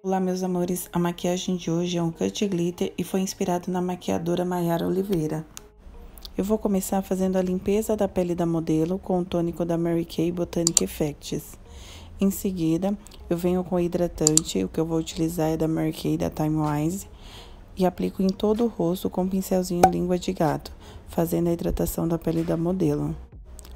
Olá, meus amores, a maquiagem de hoje é um cut glitter e foi inspirado na maquiadora Mayara Oliveira. Eu vou começar fazendo a limpeza da pele da modelo com o tônico da Mary Kay Botanic Effects. Em seguida, eu venho com o hidratante, o que eu vou utilizar é da Mary Kay da Time Wise, e aplico em todo o rosto com um pincelzinho língua de gato, fazendo a hidratação da pele da modelo.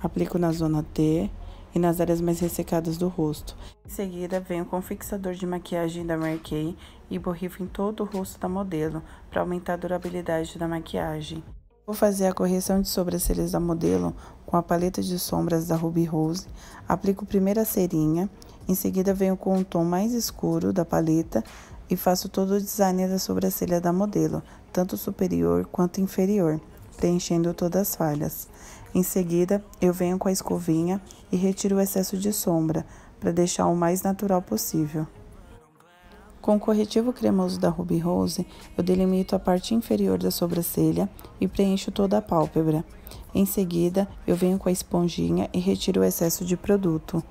Aplico na zona T e nas áreas mais ressecadas do rosto. Em seguida, venho com o fixador de maquiagem da Mary Kay e borrifo em todo o rosto da modelo, para aumentar a durabilidade da maquiagem. Vou fazer a correção de sobrancelhas da modelo com a paleta de sombras da Ruby Rose. Aplico primeiro a cerinha, em seguida venho com um tom mais escuro da paleta e faço todo o design da sobrancelha da modelo, tanto superior quanto inferior, preenchendo todas as falhas. Em seguida, eu venho com a escovinha e retiro o excesso de sombra, para deixar o mais natural possível. Com o corretivo cremoso da Ruby Rose, eu delimito a parte inferior da sobrancelha e preencho toda a pálpebra. Em seguida, eu venho com a esponjinha e retiro o excesso de produto.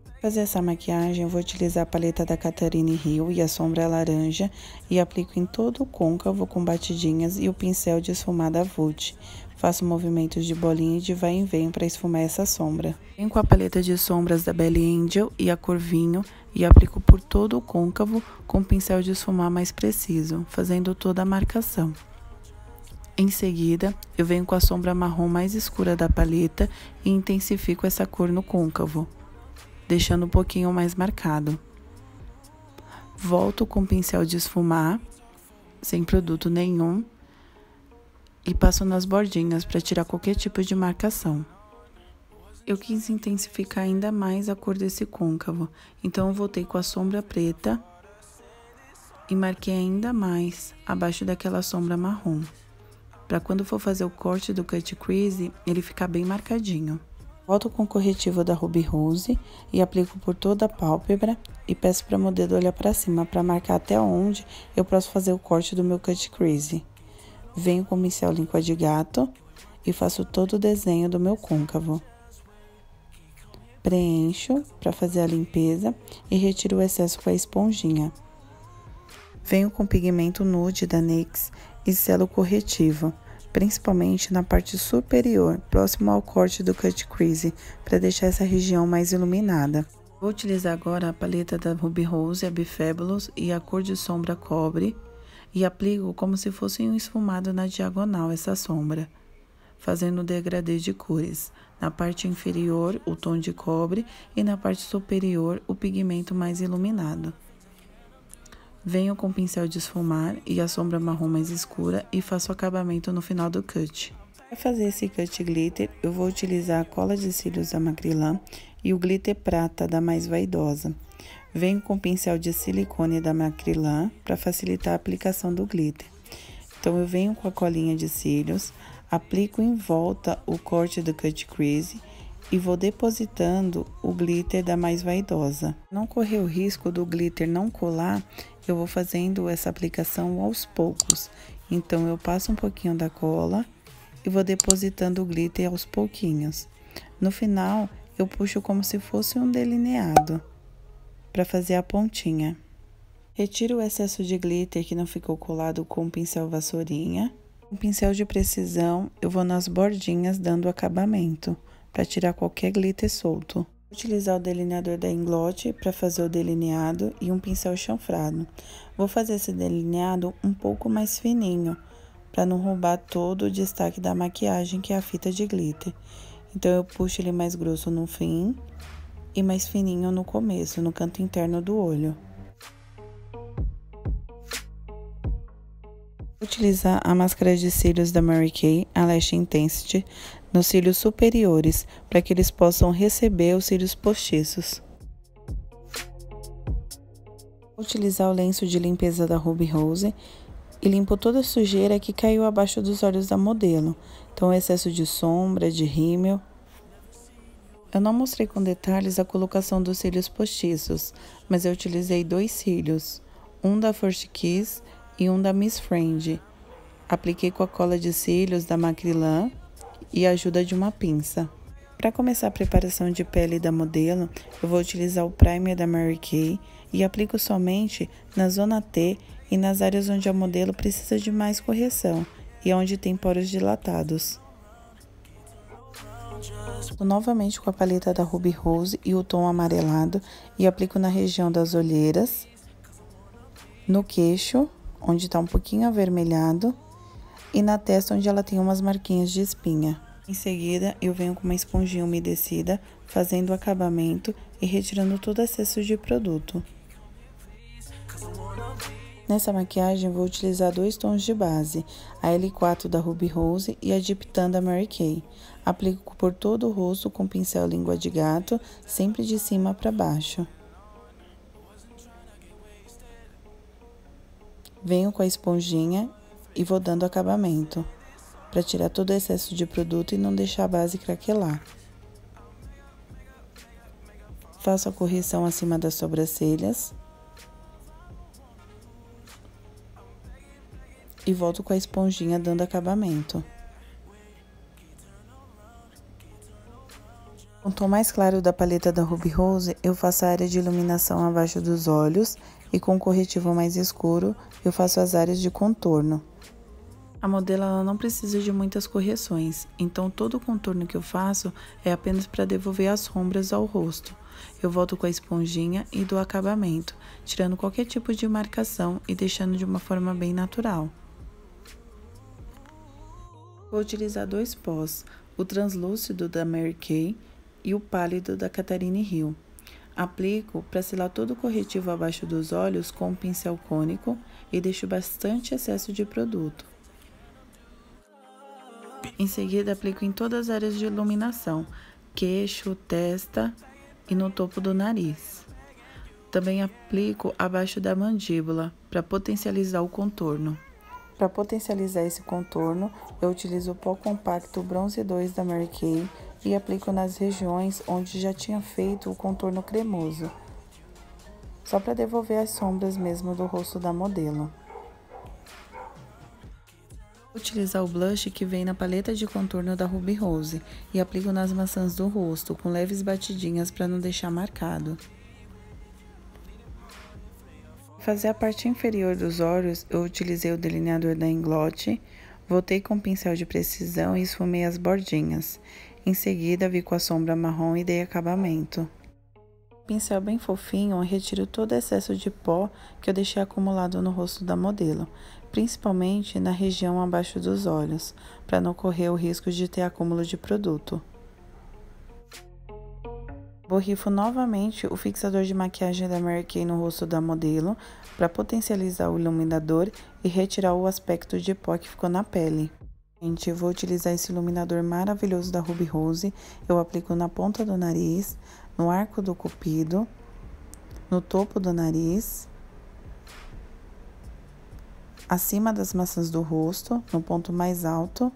Para fazer essa maquiagem, eu vou utilizar a paleta da Catarine Hill e a sombra laranja e aplico em todo o côncavo com batidinhas e o pincel de esfumar da Vult. Faço movimentos de bolinha e de vai e vem para esfumar essa sombra. Venho com a paleta de sombras da Belly Angel e a cor vinho e aplico por todo o côncavo com o pincel de esfumar mais preciso, fazendo toda a marcação. Em seguida, eu venho com a sombra marrom mais escura da paleta e intensifico essa cor no côncavo, deixando um pouquinho mais marcado. Volto com o pincel de esfumar, sem produto nenhum, e passo nas bordinhas para tirar qualquer tipo de marcação. Eu quis intensificar ainda mais a cor desse côncavo, então eu voltei com a sombra preta e marquei ainda mais abaixo daquela sombra marrom, para quando for fazer o corte do cut crease, ele ficar bem marcadinho. Volto com o corretivo da Ruby Rose e aplico por toda a pálpebra e peço para a modelo olhar para cima para marcar até onde eu posso fazer o corte do meu cut crease. Venho com o pincel língua de gato e faço todo o desenho do meu côncavo. Preencho para fazer a limpeza e retiro o excesso com a esponjinha. Venho com pigmento nude da NYX e selo o corretivo, principalmente na parte superior, próximo ao corte do cut crease, para deixar essa região mais iluminada. Vou utilizar agora a paleta da Ruby Rose, a Be Fabulous e a cor de sombra cobre e aplico como se fosse um esfumado na diagonal essa sombra, fazendo o degradê de cores. Na parte inferior, o tom de cobre e na parte superior, o pigmento mais iluminado. Venho com o pincel de esfumar e a sombra marrom mais escura e faço o acabamento no final do cut. Para fazer esse cut glitter, eu vou utilizar a cola de cílios da Macrylan e o glitter prata da Mais Vaidosa. Venho com o pincel de silicone da Macrylan para facilitar a aplicação do glitter. Então, eu venho com a colinha de cílios, aplico em volta o corte do cut crease e vou depositando o glitter da Mais Vaidosa. Não correr o risco do glitter não colar, eu vou fazendo essa aplicação aos poucos. Então, eu passo um pouquinho da cola e vou depositando o glitter aos pouquinhos. No final, eu puxo como se fosse um delineado, para fazer a pontinha. Retiro o excesso de glitter que não ficou colado com o pincel vassourinha. Com o pincel de precisão, eu vou nas bordinhas dando acabamento, para tirar qualquer glitter solto. Vou utilizar o delineador da Inglot para fazer o delineado e um pincel chanfrado. Vou fazer esse delineado um pouco mais fininho, para não roubar todo o destaque da maquiagem, que é a fita de glitter. Então, eu puxo ele mais grosso no fim e mais fininho no começo, no canto interno do olho. Vou utilizar a máscara de cílios da Mary Kay, a Lash Intensity, nos cílios superiores, para que eles possam receber os cílios postiços. Vou utilizar o lenço de limpeza da Ruby Rose e limpo toda a sujeira que caiu abaixo dos olhos da modelo. Então, excesso de sombra, de rímel. Eu não mostrei com detalhes a colocação dos cílios postiços, mas eu utilizei 2 cílios, um da First Kiss e um da Miss Friend. Apliquei com a cola de cílios da Macrylan e a ajuda de uma pinça. Para começar a preparação de pele da modelo, eu vou utilizar o primer da Mary Kay e aplico somente na zona T e nas áreas onde a modelo precisa de mais correção e onde tem poros dilatados. Vou novamente com a paleta da Ruby Rose e o tom amarelado e aplico na região das olheiras, no queixo, onde está um pouquinho avermelhado, e na testa, onde ela tem umas marquinhas de espinha. Em seguida, eu venho com uma esponjinha umedecida, fazendo o acabamento e retirando todo o excesso de produto. Nessa maquiagem, vou utilizar 2 tons de base, a L4 da Ruby Rose e a Deep Tan da Mary Kay. Aplico por todo o rosto com pincel língua de gato, sempre de cima para baixo. Venho com a esponjinha e vou dando acabamento, para tirar todo o excesso de produto e não deixar a base craquelar. Faço a correção acima das sobrancelhas. E volto com a esponjinha dando acabamento. Com o tom mais claro da paleta da Ruby Rose, eu faço a área de iluminação abaixo dos olhos e com o corretivo mais escuro, eu faço as áreas de contorno. A modelo ela não precisa de muitas correções, então todo o contorno que eu faço é apenas para devolver as sombras ao rosto. Eu volto com a esponjinha e dou acabamento, tirando qualquer tipo de marcação e deixando de uma forma bem natural. Vou utilizar 2 pós, o translúcido da Mary Kay e o pálido da Catarine Hill. Aplico para selar todo o corretivo abaixo dos olhos com um pincel cônico e deixo bastante excesso de produto. Em seguida, aplico em todas as áreas de iluminação, queixo, testa e no topo do nariz. Também aplico abaixo da mandíbula para potencializar o contorno. Para potencializar esse contorno, eu utilizo o pó compacto Bronze 2 da Mary Kay e aplico nas regiões onde já tinha feito o contorno cremoso, só para devolver as sombras mesmo do rosto da modelo. Vou utilizar o blush que vem na paleta de contorno da Ruby Rose e aplico nas maçãs do rosto com leves batidinhas para não deixar marcado. Para fazer a parte inferior dos olhos, eu utilizei o delineador da Inglot, voltei com o pincel de precisão e esfumei as bordinhas. Em seguida, vi com a sombra marrom e dei acabamento. Pincel bem fofinho, eu retiro todo o excesso de pó que eu deixei acumulado no rosto da modelo, principalmente na região abaixo dos olhos, para não correr o risco de ter acúmulo de produto. Borrifo novamente o fixador de maquiagem da Mary Kay no rosto da modelo para potencializar o iluminador e retirar o aspecto de pó que ficou na pele. Gente, eu vou utilizar esse iluminador maravilhoso da Ruby Rose. Eu aplico na ponta do nariz, no arco do cupido, no topo do nariz, acima das maçãs do rosto, no ponto mais alto,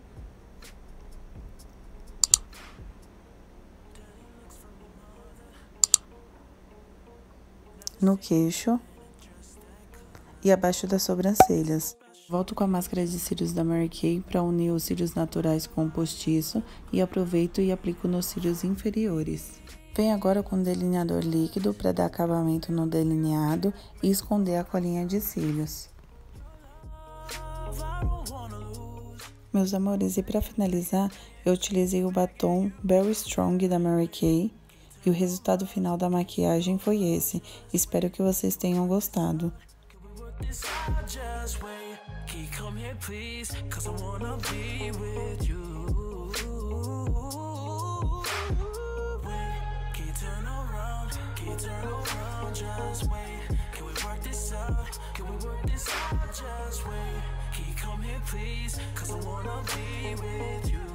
no queixo e abaixo das sobrancelhas. Volto com a máscara de cílios da Mary Kay para unir os cílios naturais com o postiço e aproveito e aplico nos cílios inferiores. Venho agora com o delineador líquido para dar acabamento no delineado e esconder a colinha de cílios. Meus amores, e para finalizar, eu utilizei o batom Very Strong da Mary Kay. E o resultado final da maquiagem foi esse. Espero que vocês tenham gostado. Please, 'cause I wanna be with you.